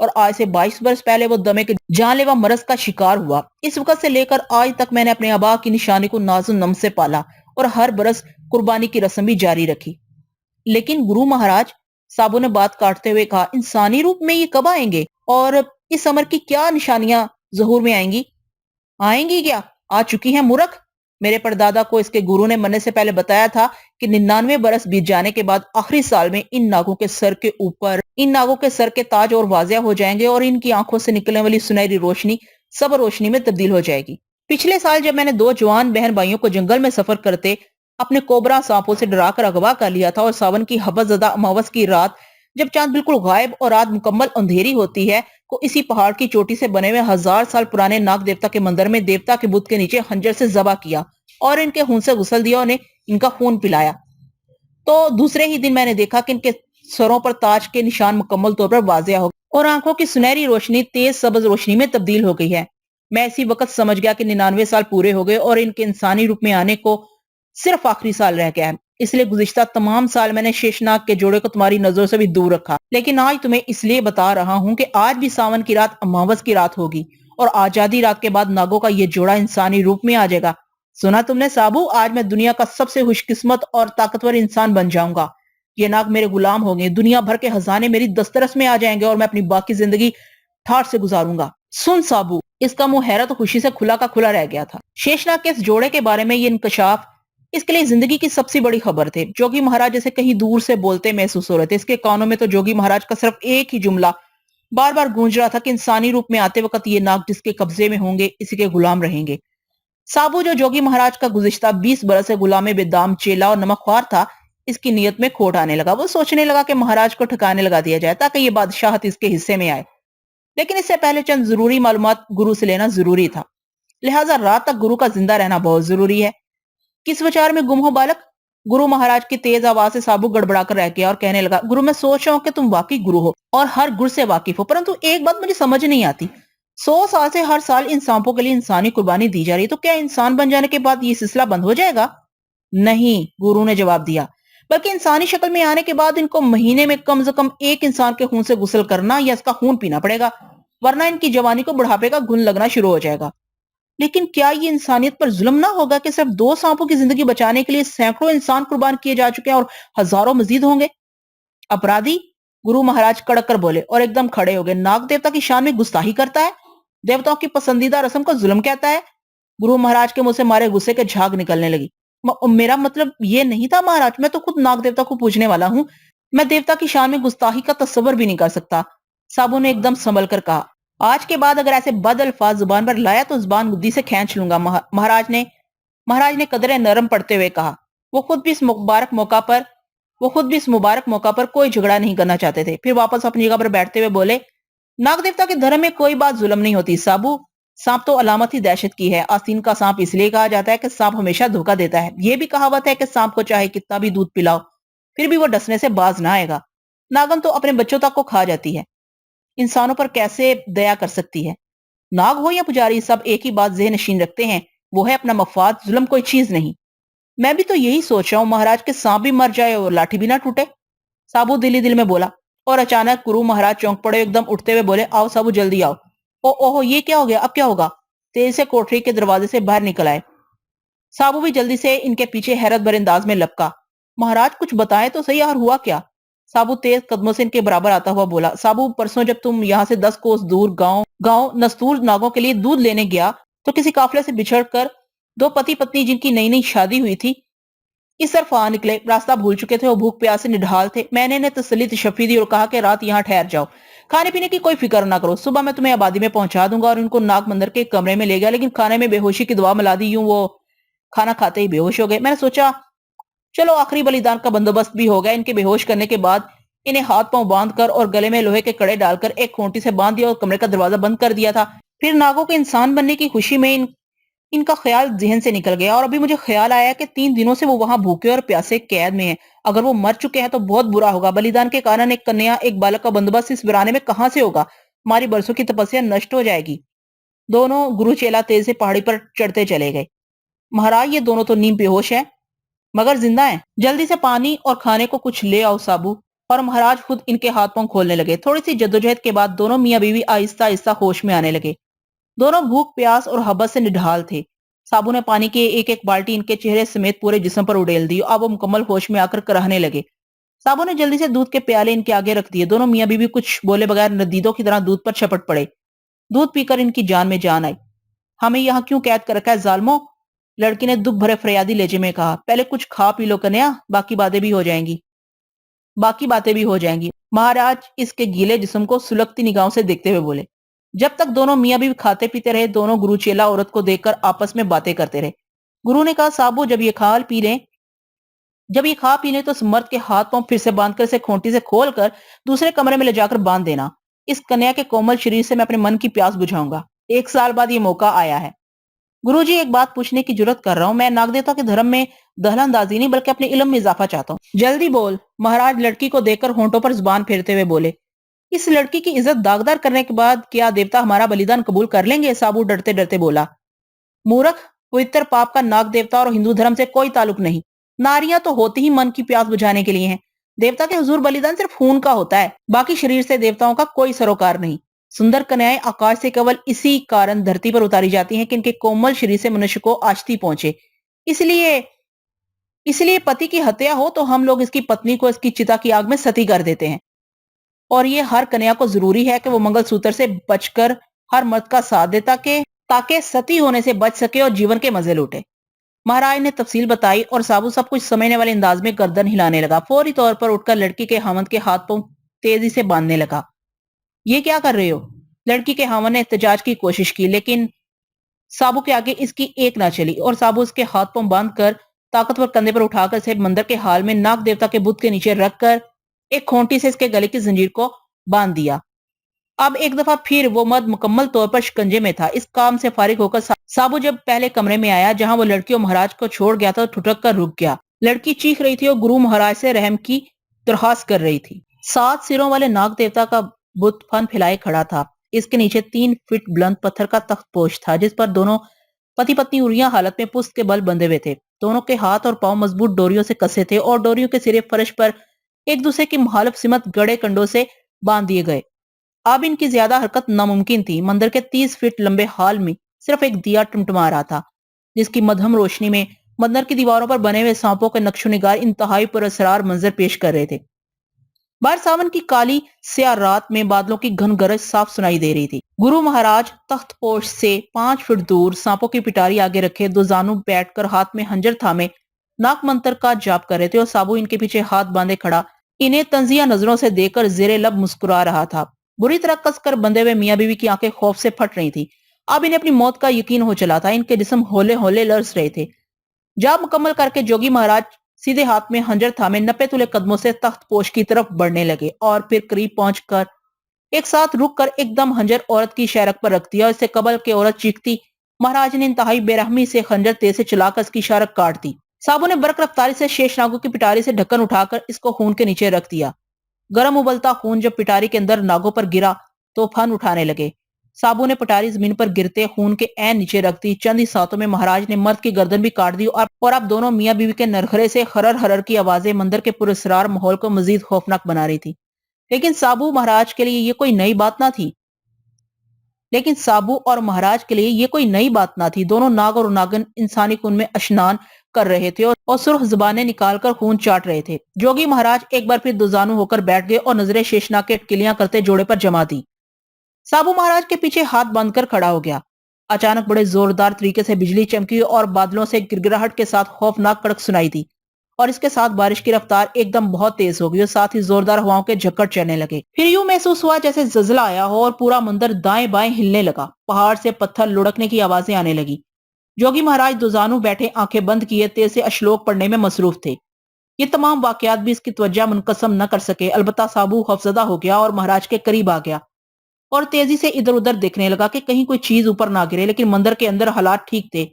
اور آج سے 22 برس پہلے وہ دمے کے جان لیوا مرض کا شکار ہوا۔ اس وقت سے لے کر آج تک میں نے اپنے آبا کی نشانی کو ناز و نم سے پالا اور ہر برس قربانی کی رسم بھی جاری رکھی۔ لیکن گرو مہاراج، سابو نے بات کاٹتے ہوئے کہا، انسانی روپ میں یہ کب آئیں گے اور اس امر کی کیا نشانیاں ظہور میں آئیں گی؟ آئیں گی کیا؟ آ چکی ہیں مورخ۔ میرے پردادا کو اس کے گرو نے مرنے سے پہلے بتایا تھا کہ 99 برس بیت جانے کے بعد آخری سال میں ان ناگوں کے سر کے تاج اور واضح ہو جائیں گے اور ان کی آنکھوں سے نکلنے والی سنہری روشنی صبر روشنی میں تبدیل ہو جائے گی۔ پچھلے سال جب میں نے 2 جوان بہن بھائیوں کو جنگل میں سفر کرتے اپنے کوبرا سانپوں سے ڈرا کر اغوا کر لیا تھا اور ساون کی حبس زدہ اماوس کی رات جب چاند بالکل غائب اور رات مکمل اندھیری ہوتی ہے کو اسی پہاڑ کی چوٹی سے بنے ہوئے 1000 سال پرانے ناگ دیوتا کے مندر میں دیوتا کے بت کے نیچے خنجر سے ذبح کیا اور ان کے خون سے غسل دیا اور ان کا خون پلایا، تو دوسرے ہی دن میں نے دیکھا کہ ان کے سروں پر تاج کے نشان مکمل طور پر واضح ہو گئے اور آنکھوں کی سنہری روشنی تیز سبز روشنی میں تبدیل ہو گئی ہے۔ میں اسی وقت سمجھ گیا کہ 99 سال پورے ہو گئے اور ان کے انسانی روپ میں آنے کو صرف آخری سال رہ گیا ہے۔ اس لیے گزشتہ تمام سال میں نے شیش ناگ کے جوڑے کو تمہاری نظروں سے بھی دور رکھا، لیکن آج تمہیں اس لیے بتا رہا ہوں کہ آج بھی ساون کی رات اماوس کی رات ہوگی اور آزادی رات کے بعد ناگوں کا یہ جوڑا انسانی روپ میں آ جائے گا۔ سنا تم نے سابو؟ آج میں دنیا کا سب سے خوش قسمت اور طاقتور انسان بن جاؤں گا۔ یہ ناگ میرے غلام ہوں گے، دنیا بھر کے خزانے میری دسترس میں آ جائیں گے اور میں اپنی باقی زندگی ٹھاٹھ سے گزاروں گا۔ سن سابو، اس کا منہ حیرت و خوشی سے کھلا کا کھلا رہ گیا تھا۔ شیش ناگ کے اس جوڑے کے بارے میں یہ انکشاف اس کے لیے زندگی کی سب سے بڑی خبر تھے۔ جوگی مہاراج جیسے کہیں دور سے بولتے محسوس ہو رہے تھے۔ اس کے کانوں میں تو جوگی مہاراج کا صرف ایک ہی جملہ بار بار گونج رہا تھا کہ انسانی روپ میں آتے وقت یہ ناگ جس کے قبضے میں ہوں گے اسی کے غلام رہیں گے۔ سابو جو جوگی مہاراج کا گزشتہ 20 برس سے غلام بے دام چیلا اور نمک خوار تھا، اس کی نیت میں کھوٹ آنے لگا۔ وہ سوچنے لگا کہ مہاراج کو ٹھکانے لگا دیا جائے تاکہ یہ بادشاہت اس کے حصے میں آئے، لیکن اس سے پہلے چند ضروری معلومات گرو سے لینا ضروری تھا، لہٰذا رات تک گرو کا زندہ رہنا بہت ضروری ہے۔ کس وچار میں گم ہو بالک؟ گرو مہاراج کی تیز آواز سے سابو گڑبڑا کر رہ گیا اور کہنے لگا، گرو میں سوچ رہا ہوں کہ تم واقعی گرو ہو اور ہر گر سے واقف ہو، پرنتو ایک بات مجھے سمجھ نہیں آتی۔ 100 سال سے ہر سال ان سانپوں کے لیے انسانی قربانی دی جا رہی ہے، تو کیا انسان بن جانے کے بعد یہ سلسلہ بند ہو جائے گا؟ نہیں، گرو نے جواب دیا، بلکہ انسانی شکل میں آنے کے بعد ان کو مہینے میں کم سے کم ایک انسان کے خون سے غسل کرنا یا اس کا خون پینا پڑے گا، ورنہ ان کی جوانی کو بڑھاپے کا گن لگنا شروع ہو جائے گا۔ لیکن کیا یہ انسانیت پر ظلم نہ ہوگا کہ صرف 2 سانپوں کی زندگی بچانے کے لیے سینکڑوں انسان قربان کیے جا چکے ہیں اور ہزاروں مزید ہوں گے؟ اپرادھی، گرو مہاراج کڑک کر بولے اور ایک دم کھڑے ہو گئے۔ ناگ دیوتا کی شان میں گستاخی کرتا ہے، دیوتاؤں کی پسندیدہ رسم کو ظلم کہتا ہے۔ گرو مہاراج کے منہ سے مارے غصے کے جھاگ نکلنے لگی۔ میرا مطلب یہ نہیں تھا مہاراج، میں تو خود ناگ دیوتا کو پوجنے والا ہوں، میں دیوتا کی شان میں گستاخی کا تصور بھی نہیں کر سکتا۔ سابو نے ایک دم سنبھل کر کہا، آج کے بعد اگر ایسے بد الفاظ زبان پر لایا تو زبان گدی سے کھینچ لوں گا۔ مہاراج نے قدرے نرم پڑتے ہوئے کہا۔ وہ خود بھی اس مبارک موقع پر کوئی جھگڑا نہیں کرنا چاہتے تھے۔ پھر واپس اپنی جگہ پر بیٹھتے ہوئے بولے، ناگ دیوتا کے دھرم میں کوئی بات ظلم نہیں ہوتی سابو، سانپ تو علامت ہی دہشت کی ہے۔ آستین کا سانپ اس لیے کہا جاتا ہے کہ سانپ ہمیشہ دھوکہ دیتا ہے۔ یہ بھی کہاوت ہے کہ سانپ کو چاہے کتنا بھی دودھ پلاؤ پھر بھی وہ ڈسنے سے باز نہ آئے گا۔ ناگن تو اپنے بچوں تک کو کھا جاتی ہے، انسانوں پر کیسے دیا کر سکتی ہے؟ ناگ ہو یا پجاری، سب ایک ہی بات ذہن نشین رکھتے ہیں، وہ ہے اپنا مفاد، ظلم کوئی چیز نہیں۔ میں بھی تو یہی سوچ رہا ہوں مہاراج کے سانپ بھی مر جائے اور لاٹھی بھی نہ ٹوٹے، سابو دل ہی دل میں بولا۔ اور اچانک گرو مہاراج چونک پڑے، ایک دم اٹھتے ہوئے بولے، آؤ سابو جلدی آؤ۔ اوہو، یہ کیا ہو گیا؟ اب کیا ہوگا؟ تیز سے کوٹری کے دروازے سے باہر نکل آئے۔ سابو بھی جلدی سے ان کے پیچھے حیرت بھرے انداز میں لپکا۔ مہاراج کچھ بتائیں تو صحیح، اور ہوا کیا؟ سابو تیز قدموں سے ان کے برابر آتا ہوا بولا، سابو پرسوں جب تم یہاں سے 10 کوس دور گاؤں نستور ناگوں کے لیے دودھ لینے گیا تو کسی قافلے سے بچھڑ کر 2 پتی پتنی جن کی نئی نئی شادی ہوئی تھی اس طرف آ نکلے، راستہ بھول چکے تھے اور بھوک پیاس سے نڈھال تھے۔ میں نے انہیں تسلی تشفی دی اور کہا کہ رات یہاں ٹھہر جاؤ، کھانے پینے کی کوئی فکر نہ کرو، صبح میں تمہیں آبادی میں پہنچا دوں گا، اور ان کو ناگ مندر کے کمرے میں لے گیا، لیکن کھانے میں بے ہوشی کی دوا ملا دی، یوں وہ کھانا کھاتے ہی بے ہوش ہو گئے۔ میں نے سوچا چلو آخری بلیدان کا بندوبست بھی ہو گیا۔ ان کے بے ہوش کرنے کے بعد انہیں ہاتھ پاؤں باندھ کر اور گلے میں لوہے کے کڑے ڈال کر ایک کھونٹی سے باندھ دیا اور کمرے کا دروازہ بند کر دیا تھا۔ پھر ناگوں کے انسان بننے کی خوشی میں ان کا خیال ذہن سے نکل گیا، اور ابھی مجھے خیال آیا کہ 3 دنوں سے وہ وہاں بھوکے اور پیاسے قید میں ہیں۔ اگر وہ مر چکے ہیں تو بہت برا ہوگا، بلیدان کے کارن ایک کنیا ایک بالک کا بندوبست اس ویرانے میں کہاں سے ہوگا؟ ہماری برسوں کی تپسیا نشٹ ہو جائے گی۔ دونوں گرو چیلا تیز سے پہاڑی پر چڑھتے چلے گئے۔ مہاراج، یہ دونوں تو نیم بے ہوش ہیں مگر زندہ ہیں، جلدی سے پانی اور کھانے کو کچھ لے آؤ سابو۔ اور مہاراج خود ان کے ہاتھ پاؤں کھولنے لگے۔ تھوڑی سی جدوجہد کے بعد دونوں میاں بیوی آہستہ آہستہ ہوش میں آنے لگے۔ دونوں بھوک پیاس اور حبس سے نڈھال تھے۔ سابو نے پانی کی ایک ایک بالٹی ان کے چہرے سمیت پورے جسم پر اڈیل دی۔ اب وہ مکمل ہوش میں آ کر کراہنے لگے۔ سابو نے جلدی سے دودھ کے پیالے ان کے آگے رکھ دیے۔ دونوں میاں بیوی کچھ بولے بغیر ندیدوں کی طرح دودھ پر چھپٹ پڑے۔ دودھ پی کر ان کی جان میں جان آئی۔ ہمیں یہاں کیوں قید کر رکھا ہے ظالموں؟ لڑکی نے دکھ بھرے فریادی لہجے میں کہا۔ پہلے کچھ کھا پی لو کنیا، باقی باتیں بھی ہو جائیں گی۔ مہاراج اس کے گیلے جسم کو سلگتی نگاہوں سے دیکھتے ہوئے بولے۔ جب تک دونوں میاں بیوی کھاتے پیتے رہے، دونوں گرو چیلا عورت کو دیکھ کر آپس میں باتیں کرتے رہے۔ گرو نے کہا، سابو جب یہ کھا پی لیں تو اس مرد کے ہاتھ پاؤں پھر سے باندھ کر اسے کھونٹی سے کھول کر دوسرے کمرے میں لے جا کر باندھ دینا۔ اس کنیا کے کومل شریر سے میں اپنے من کی پیاس بجھاؤں گا۔ 1 سال بعد یہ موقع آیا ہے۔ گرو جی، ایک بات پوچھنے کی جرات کر رہا ہوں۔ میں ناگ دیوتا کے دھرم میں دخل اندازی نہیں بلکہ اپنے علم میں اضافہ چاہتا ہوں۔ جلدی بول، مہاراج لڑکی کو دیکھ کر ہونٹوں پر زبان پھیرتے ہوئے بولے۔ اس لڑکی کی عزت داغدار کرنے کے بعد کیا دیوتا ہمارا بلیدان قبول کر لیں گے؟ سابو ڈرتے ڈرتے بولا۔ مورخ، پوتر پاپ کا ناگ دیوتا اور ہندو دھرم سے کوئی تعلق نہیں۔ ناریاں تو ہوتی ہی من کی پیاس بجھانے کے لیے ہیں۔ دیوتا کے حضور بلیدان صرف خون کا ہوتا ہے، باقی شریر سے دیوتاؤں کا کوئی سروکار نہیں۔ سندر کنیائیں آکاش سے کیول اسی کارن دھرتی پر اتاری جاتی ہیں کہ ان کے کومل شریر سے منشیہ کو آشتی پہنچے۔ اس لیے پتی کی ہتیا ہو تو ہم لوگ اس کی پتنی کو اس کی چتا کی آگ میں ستی کر دیتے ہیں، اور یہ ہر کنیا کو ضروری ہے کہ وہ منگل سوتر سے بچ کر ہر مرد کا ساتھ دے تاکہ ستی ہونے سے بچ سکے اور جیون کے مزے لوٹے۔ مہاراج نے تفصیل بتائی اور سابو سب کچھ سمجھنے والے انداز میں گردن ہلانے لگا۔ فوری طور پر اٹھ کر لڑکی کے خاوند کے ہاتھ پاؤں تیزی سے باندھنے لگا۔ یہ کیا کر رہے ہو؟ لڑکی کے خاوند نے احتجاج کی کوشش کی، لیکن سابو کے آگے اس کی ایک نہ چلی اور سابو اس کے ہاتھ پاؤں باندھ کر طاقتور کندھے پر اٹھا کر اسے مندر کے حال میں ناگ دیوتا کے بت کے نیچے رکھ کر ایک کھونٹی سے اس کے گلے کی زنجیر کو باندھ دیا۔ اب ایک دفعہ پھر وہ مرد مکمل طور پر شکنجے میں تھا۔ اس کام سے فارغ ہو کر سابو جب پہلے کمرے میں آیا جہاں وہ لڑکی اور مہاراج کو چھوڑ گیا تھا، تو ٹھٹک کر رک گیا۔ لڑکی چیخ رہی تھی اور گرو مہاراج سے رحم کی درخواست کر رہی تھی۔ 7 سروں والے ناگ دیوتا کا بت پھن پھیلائے کھڑا تھا۔ اس کے نیچے 3 فٹ بلند پتھر کا تخت پوش تھا، جس پر دونوں پتی پتنی اریاں حالت میں پشت کے بل بندھے ہوئے تھے۔ دونوں کے ہاتھ اور پاؤں مضبوط ڈوریوں سے کسے تھے اور ڈوریوں کے سرے فرش پر ایک دوسرے کی مخالف سمت گڑے کنڈوں سے باندھ دیے گئے۔ اب ان کی زیادہ حرکت ناممکن تھی۔ مندر کے 30 فٹ لمبے ہال میں صرف ایک دیا ٹمٹما رہا تھا، جس کی مدھم روشنی میں مندر کی دیواروں پر بنے ہوئے سانپوں کے نقش و نگار انتہائی پراسرار منظر پیش کر رہے تھے۔ باہر ساون کی کالی سیاہ رات میں بادلوں کی گھن گرج صاف سنائی دے رہی تھی۔ گرو مہاراج تخت پوش سے 5 فٹ دور سانپوں کی پٹاری آگے رکھے 2 زانو بیٹھ کر ہاتھ میں خنجر تھامے ناک منتر کا جاپ کر رہے تھے، اور سابو ان کے پیچھے ہاتھ باندھے کھڑا انہیں تنزیہ نظروں سے دیکھ کر زیر لب مسکرا رہا تھا۔ بری طرح کس کر بندھے ہوئے میاں بیوی کی آنکھیں خوف سے پھٹ رہی تھی۔ اب انہیں اپنی موت کا یقین ہو چلا تھا۔ ان کے جسم ہولے ہولے لرز رہے تھے۔ جاپ مکمل کر کے جوگی مہاراج سیدھے ہاتھ میں خنجر تھامے 90 تلے قدموں سے تخت پوش کی طرف بڑھنے لگے، اور پھر قریب پہنچ کر ایک ساتھ رک کر ایک دم خنجر عورت کی شہرک پر رکھ دیا، اور اسے قبل کے عورت چیختی۔ مہاراج نے انتہائی بے رحمی سے خنجر تیز سے چلا کر اس کی شہرک کاٹ دی۔ سابو نے برق رفتاری سے شیش ناگوں کی پٹاری سے ڈھکن اٹھا کر اس کو خون کے نیچے رکھ دیا۔ گرم ابلتا خون جب پٹاری کے اندر ناگوں پر گرا تو پھن اٹھانے لگے۔ سابو نے پٹاری زمین پر گرتے خون کے عین نیچے رکھ دی۔ چند ہی ساتوں میں مہاراج نے مرد کی گردن بھی کاٹ دی، اور اب دونوں میاں بیوی کے نرخرے سے خرر خرر کی آوازیں مندر کے پراسرار ماحول کو مزید خوفناک بنا رہی تھی۔ لیکن سابو اور مہاراج کے لیے یہ کوئی نئی بات نہ تھی۔ دونوں ناگ اور ناگن انسانی خون میں اشنان کر رہے تھے اور سرخ زبانیں نکال کر خون چاٹ رہے تھے۔ جوگی مہاراج ایک بار پھر 2 زانو ہو کر بیٹھ گئے اور نظریں شیشناگ کے اٹکلیاں کرتے جوڑے پر جما دی۔ سابو مہاراج کے پیچھے ہاتھ باندھ کر کھڑا ہو گیا۔ اچانک بڑے زوردار طریقے سے بجلی چمکی اور بادلوں سے گرگراہٹ کے ساتھ خوفناک کڑک سنائی دی، اور اس کے ساتھ بارش کی رفتار ایک دم بہت تیز ہو گئی اور ساتھ ہی زوردار ہواؤں کے جھکڑ چلنے لگے۔ پھر یوں محسوس ہوا جیسے زلزلہ آیا ہو اور پورا مندر دائیں بائیں ہلنے لگا۔ پہاڑ سے پتھر لڑکنے کی آوازیں آنے لگی۔ جوگی مہاراج 2 زانو بیٹھے آنکھیں بند کیے تیز سے اشلوک پڑھنے میں مصروف تھے۔ یہ تمام واقعات بھی اس کی توجہ منقسم نہ کر سکے۔ البتہ سابو خوفزدہ ہو گیا اور مہاراج کے قریب آ گیا اور تیزی سے ادھر ادھر دیکھنے لگا کہ کہیں کوئی چیز اوپر نہ گرے، لیکن مندر کے اندر حالات ٹھیک تھے۔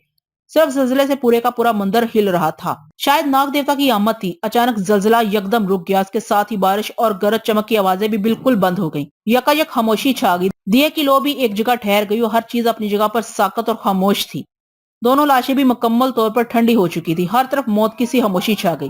صرف زلزلے سے پورے کا پورا مندر ہل رہا تھا۔ شاید ناگ دیوتا کی آمد تھی۔ اچانک زلزلہ یکدم رک گیا۔ اس کے ساتھ ہی بارش اور گرج چمک کی آوازیں بھی بالکل بند ہو گئیں۔ یکایک خاموشی چھا گئی۔ دیے کی لو بھی ایک جگہ ٹھہر گئی اور ہر چیز اپنی جگہ پر ساکت اور خاموش تھی۔ دونوں لاشیں بھی مکمل طور پر ٹھنڈی ہو چکی تھی۔ ہر طرف موت کی سی خاموشی چھا گئی۔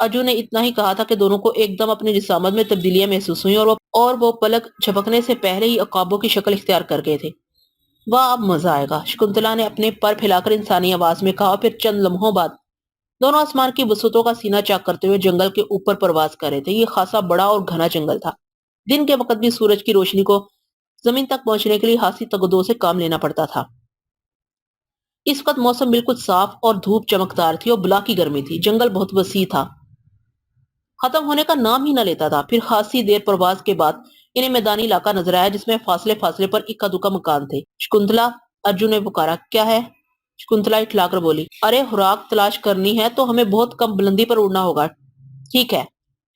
ارجن نے اتنا ہی کہا تھا کہ دونوں کو ایک دم اپنی جسامت میں تبدیلیاں محسوس ہوئیں اور وہ پلک جھپکنے سے پہلے ہی عقابوں کی شکل اختیار کر گئے تھے۔ واہ اب مزہ آئے گا، شکنتلا نے اپنے پر پھیلا کر انسانی آواز میں کہا، اور پھر چند لمحوں بعد دونوں آسمان کی وسعتوں کا سینہ چاک کرتے ہوئے جنگل کے اوپر پرواز کر رہے تھے۔ یہ خاصا بڑا اور گھنا جنگل تھا۔ دن کے وقت بھی سورج کی روشنی کو زمین تک پہنچنے کے لیے ہاتھی تگدو سے کام لینا پڑتا تھا۔ اس وقت موسم بالکل صاف اور دھوپ چمکدار تھی اور بلا کی گرمی تھی۔ جنگل بہت وسیع تھا، ختم ہونے کا نام ہی نہ لیتا تھا۔ پھر خاصی دیر پرواز کے بعد انہیں میدانی علاقہ نظر آیا جس میں فاصلے فاصلے پر اکا دکا مکان تھے۔ شکنتلا، ارجن نے پکارا، کیا ہے؟ شکنتلا اٹھلا کر بولی، ارے خوراک تلاش کرنی ہے تو ہمیں بہت کم بلندی پر اڑنا ہوگا۔ ٹھیک ہے،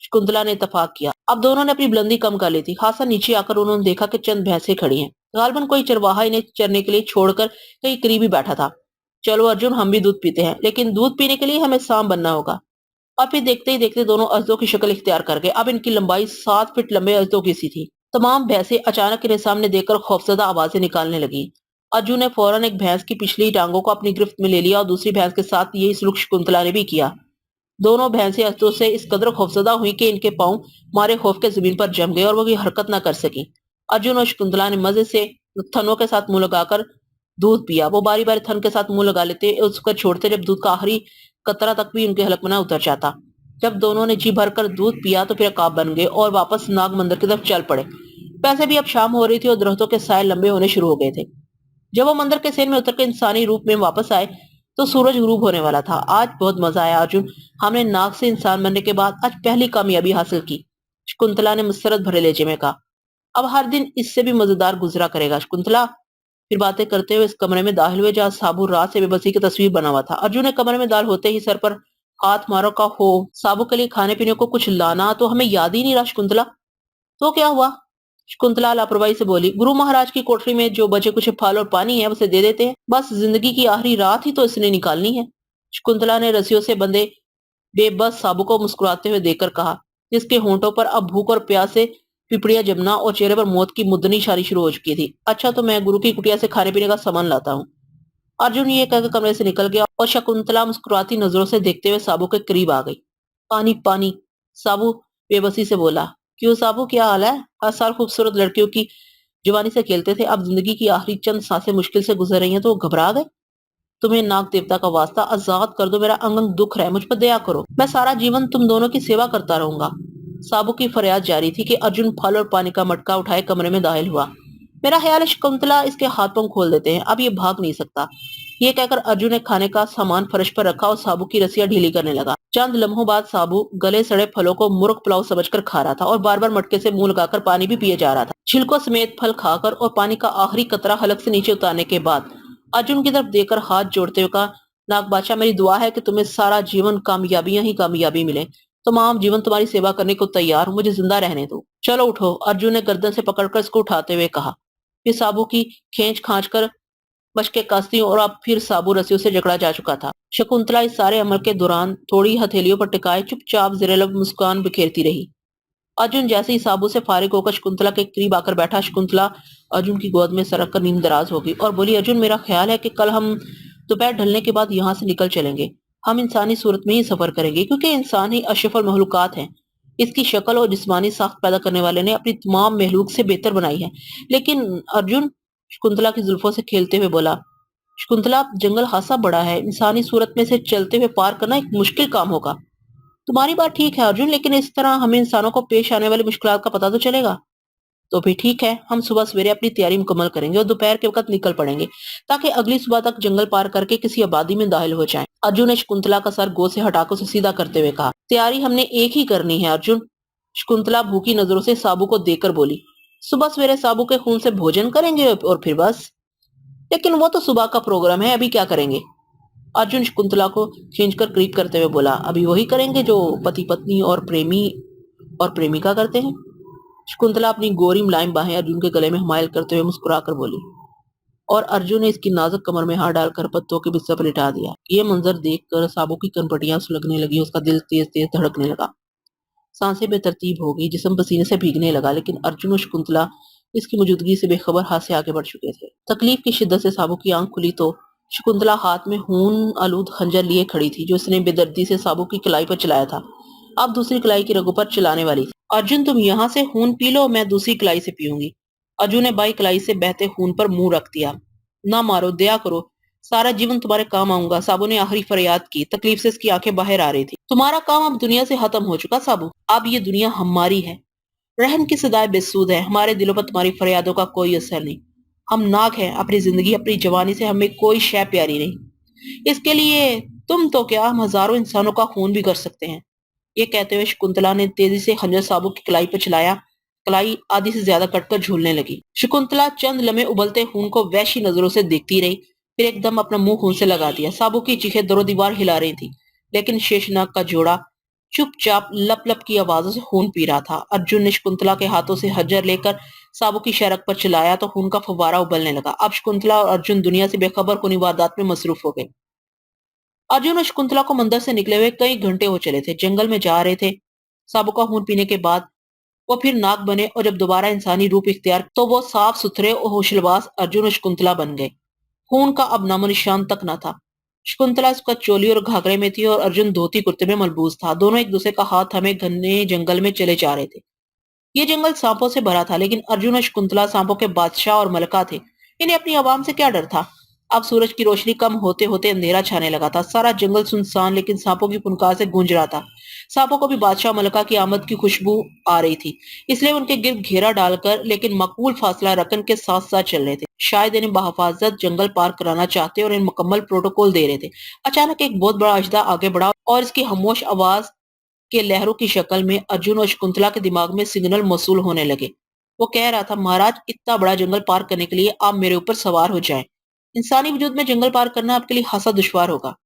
شکنتلا نے اتفاق کیا۔ اب دونوں نے اپنی بلندی کم کر لی تھی۔ خاصا نیچے آ کر انہوں نے دیکھا کہ چند بھینسیں کھڑی ہیں۔ غالباً کوئی چرواہا انہیں چرنے کے لیے چھوڑ کر کہیں قریب ہی بیٹھا تھا۔ چلو ارجن، ہم بھی دودھ پیتے ہیں، لیکن دودھ پینے کے لیے ہمیں سام بننا ہوگا۔ اور پھر دیکھتے ہی دیکھتے دونوں اژدوں کی شکل اختیار کر گئے۔ اب ان کی لمبائی 7 فٹ لمبے اژدوں کی سی تھی۔ تمام بھینسیں اچانک انہیں سامنے دیکھ کر خوفزدہ آوازیں نکالنے لگی۔ ارجن نے فوراً ایک بھینس کی پچھلی ٹانگوں کو اپنی گرفت میں لے لیا اور دوسری بھینس کے ساتھ یہی سلوک شکنتلا نے بھی کیا۔ دونوں بھینسیں اژدوں سے اس قدر خوفزدہ ہوئیں کہ ان کے پاؤں مارے خوف کے زمین پر جم گئے اور وہ کوئی حرکت نہ کر سکیں۔ ارجن اور شکنتلا نے مزے سے تھنوں کے ساتھ منہ لگا کر دودھ پیا۔ وہ باری باری تھن کے ساتھ منہ لگا لیتے، اس کو چھوڑتے جب دودھ کا آخری قطرہ تک بھی ان کے حلق میں نہ اتر جاتا۔ جب دونوں نے جی بھر کر دودھ پیا تو پھر عقاب بن گئے اور واپس ناگ مندر کی طرف چل پڑے۔ ویسے بھی اب شام ہو رہی تھی اور درختوں کے سائے لمبے ہونے شروع ہو گئے تھے۔ جب وہ مندر کے سیر میں اتر کے انسانی روپ میں واپس آئے تو سورج غروب ہونے والا تھا۔ آج بہت مزہ آیا ارجن، ہم نے ناگ سے انسان بننے کے بعد آج پہلی کامیابی حاصل کی، شکنتلا نے مسرت بھرے لہجے میں کہا۔ اب ہر دن اس سے بھی مزیدار گزرا کرے گا شکنتلا۔ پھر باتیں کرتے ہوئے اس کمرے میں داخل ہوئے جہاں سابو رات سے بے بسی کی تصویر بنا ہوا تھا۔ ارجن نے کمرے میں داخل ہوتے ہی سر پر ہاتھ مارو کا ہو، سابو کے لیے کھانے پینے کو کچھ لانا تو ہمیں یاد ہی نہیں رہا شکنتلا۔ تو کیا ہوا؟ شکنتلا لاپرواہی سے بولی، گرو مہاراج کی کوٹری میں جو بچے کچھ پھل اور پانی ہے اسے دے دیتے ہیں، بس زندگی کی آخری رات ہی تو اس نے نکالنی ہے۔ شکنتلا نے رسیوں سے بندے بے بس سابو کو مسکراتے ہوئے دیکھ کر کہا، جس کے ہونٹوں پر اب بھوک اور پیاس سے پپڑیاں جمنا اور چہرے پر موت کی مدنی شاری شروع ہو چکی تھی۔ اچھا تو میں گرو کی کٹیا سے کھانے پینے کا سامان لاتا ہوں۔ ارجن یہ کہہ کے کمرے سے نکل گیا اور شکنتلا مسکراتی نظروں سے دیکھتے ہوئے سابو کے قریب آ گئی۔ پانی پانی، سابو بے بسی سے بولا۔ کیوں سابو، کیا حال ہے؟ ہر سال خوبصورت لڑکیوں کی جوانی سے کھیلتے تھے، اب زندگی کی آخری چند سانسیں مشکل سے گزر رہی ہیں تو وہ گھبرا گئے؟ تمہیں ناگ دیوتا کا واسطہ آزاد کر دو، میرا انگ انگ دکھ رہا ہے، مجھ پر دیا کرو، میں سارا جیون تم دونوں کی سیوا کرتا رہوں گا۔ سابو کی فریاد جاری تھی کہ ارجن پھل اور پانی کا مٹکا اٹھائے کمرے میں داخل ہوا۔ میرا خیال ہے شکنتلا اس کے ہاتھ پاؤں کھول دیتے ہیں، اب یہ بھاگ نہیں سکتا۔ یہ کہہ کر ارجن نے کھانے کا سامان فرش پر رکھا اور سابو کی رسیاں ڈھیلی کرنے لگا۔ چند لمحوں بعد سابو گلے سڑے پھلوں کو مرغ پلاؤ سمجھ کر کھا رہا تھا اور بار بار مٹکے سے منہ لگا کر پانی بھی پیے جا رہا تھا۔ چھلکوں سمیت پھل کھا کر اور پانی کا آخری قطرہ حلق سے نیچے اتارنے کے بعد ارجن کی طرف دیکھ کر ہاتھ جوڑتے ہوئے کہا، ناگ بادشاہ، میری دعا ہے کہ تمہیں سارا جیون کامیابیاں ہی کامیابی ملے، تمام جیون تمہاری سیوا کرنے کو تیار ہوں، مجھے زندہ رہنے دو۔ چلو اٹھو، ارجن نے گردن سے پکڑ کر اس کو اٹھاتے ہوئے کہا۔ پھر سابو کی کھینچ کھانچ کر مشقیں کاستی اور اب پھر سابو رسیوں سے جکڑا جا چکا تھا۔ شکنتلا اس سارے عمل کے دوران تھوڑی ہتھیلیوں پر ٹکائے چپ چاپ زیر لب مسکان بکھیرتی رہی۔ ارجن جیسے ہی سابو سے فارغ ہو کر شکنتلا کے قریب آ کر بیٹھا، شکنتلا ارجن کی گود میں سرک کر نیم دراز ہو گئی اور بولی، ارجن، میرا خیال ہے کہ کل ہم دوپہر ڈھلنے کے بعد یہاں سے نکل چلیں گے۔ ہم انسانی صورت میں ہی سفر کریں گے کیونکہ انسان ہی اشرف المخلوقات ہیں۔ اس کی شکل اور جسمانی ساخت پیدا کرنے والے نے اپنی تمام مخلوق سے بہتر بنائی ہے۔ لیکن ارجن، شکنتلا کی زلفوں سے کھیلتے ہوئے بولا، شکنتلا، جنگل خاصا بڑا ہے، انسانی صورت میں سے چلتے ہوئے پار کرنا ایک مشکل کام ہوگا۔ تمہاری بات ٹھیک ہے ارجن، لیکن اس طرح ہمیں انسانوں کو پیش آنے والی مشکلات کا پتہ تو چلے گا۔ تو بھی ٹھیک ہے، ہم صبح سویرے اپنی تیاری مکمل کریں گے اور دوپہر کے وقت نکل پڑیں گے تاکہ اگلی صبح تک جنگل پار کر کے کسی آبادی میں داخل ہو جائیں۔ ارجن نے شکنتلا کا سر گود سے ہٹا کر اسے سیدھا کرتے ہوئے کہا، تیاری ہم نے ایک ہی کرنی ہے ارجن۔ شکنتلا بھوکی نظروں سے سابو کو دیکھ کر بولی، صبح سویرے سابو کے خون سے بھوجن کریں گے اور پھر بس؟ لیکن وہ تو صبح کا پروگرام ہے، ابھی کیا کریں گے؟ ارجن شکنتلا کو کھینچ کر قریب کرتے ہوئے بولا، ابھی وہی کریں گے جو پتی پتنی اور پریمی اور پریمکا کرتے ہیں۔ شکنتلا اپنی گوری ملائم باہیں ارجن کے گلے میں حمائل کرتے ہوئے مسکرا کر بولی، اور ارجن نے اس کی نازک کمر میں ہاتھ ڈال کر پتوں کے بستر پر لٹا دیا۔ یہ منظر دیکھ کر سابو کی کنپٹیاں سلگنے لگی، اس کا دل تیز تیز دھڑکنے لگا، سانسیں بے ترتیب ہو گئی، جسم پسینے سے بھیگنے لگا، لیکن ارجن و شکنتلا اس کی موجودگی سے بے خبر ہاتھ سے آگے بڑھ چکے تھے۔ تکلیف کی شدت سے سابو کی آنکھ کھلی تو شکنتلا ہاتھ میں خون آلود خنجر لیے کھڑی تھی جو اس نے بے دردی سے سابو کی کلائی پر چلایا تھا۔ اب دوسری کلائی کی رگوں پر چلانے والی تھی۔ ارجن تم یہاں سے خون پی لو، میں دوسری کلائی سے پیوں گی۔ ارجن نے بائیں کلائی سے بہتے خون پر منہ رکھ دیا۔ نہ مارو، دیا کرو، سارا جیون تمہارے کام آؤں گا، سابو نے آخری فریاد کی۔ تکلیف سے اس کی آنکھیں باہر آ رہی تھی۔ تمہارا کام اب دنیا سے ختم ہو چکا سابو، اب یہ دنیا ہماری ہے۔ رحم کی صدائیں بے سود ہے، ہمارے دلوں پر تمہاری فریادوں کا کوئی اثر نہیں۔ ہم ناک ہیں، اپنی زندگی اپنی جوانی سے ہمیں کوئی شے پیاری نہیں۔ اس کے لیے تم تو کیا، ہم ہزاروں انسانوں کا خون بھی کر سکتے ہیں۔ یہ کہتے ہوئے شکنتلا نے تیزی سے خنجر سابو کی کلائی پر چلایا۔ کلائی آدھی سے زیادہ کٹ کر جھولنے لگی۔ شکنتلا چند لمحے ابلتے خون کو وحشی نظروں سے دیکھتی رہی، پھر ایک دم اپنا منہ خون سے لگا دیا۔ سابو کی چیخیں در و دیوار ہلا رہی تھی، لیکن شیشناگ کا جوڑا چپ چاپ لپ لپ کی آوازوں سے خون پی رہا تھا۔ ارجن نے شکنتلا کے ہاتھوں سے خنجر لے کر سابو کی شہرگ پر چلایا تو خون کا فوارہ ابلنے لگا۔ اب شکنتلا اور ارجن دنیا سے بے خبر کونی واردات میں مصروف ہو گئے۔ ارجن اور شکنتلا کو مندر سے نکلے ہوئے کئی گھنٹے ہو چلے تھے، جنگل میں جا رہے تھے۔ سابو کا خون پینے کے بعد وہ پھر ناگ بنے اور جب دوبارہ انسانی روپ اختیار تو وہ صاف ستھرے اور ہوش لباس ارجن اور شکنتلا بن گئے۔ خون کا اب نام و نشان تک نہ تھا۔ شکنتلا اس کا چولی اور گھاگرے میں تھی اور ارجن دھوتی کرتے میں ملبوس تھا۔ دونوں ایک دوسرے کا ہاتھ تھامے گھنے جنگل میں چلے جا رہے تھے۔ یہ جنگل سانپوں سے بھرا تھا، لیکن ارجن اور شکنتلا سانپوں کے بادشاہ اور ملکہ تھے۔ انہیں اپنی عوام سے کیا ڈر تھا؟ اب سورج کی روشنی کم ہوتے ہوتے اندھیرا چھانے لگا تھا۔ سارا جنگل سنسان لیکن سانپوں کی پھنکار سے گونج رہا تھا۔ سانپوں کو بھی بادشاہ اور ملکہ کی آمد کی خوشبو آ رہی تھی، اس لیے ان کے گرد گھیرا ڈال کر لیکن معقول فاصلہ رکھن کے ساتھ ساتھ چل رہے تھے۔ شاید انہیں بحفاظت جنگل پار کرانا چاہتے اور انہیں مکمل پروٹوکول دے رہے تھے۔ اچانک ایک بہت بڑا اژدہا آگے بڑھا اور اس کی خاموش آواز کے لہروں کی شکل میں ارجن اور شکنتلا کے دماغ میں سگنل موصول ہونے لگے۔ وہ کہہ رہا تھا، مہاراج، اتنا بڑا جنگل پار کرنے کے لیے آپ میرے اوپر سوار ہو جائیں۔ انسانی وجود میں جنگل پار کرنا آپ کے لیے خاصا دشوار ہوگا۔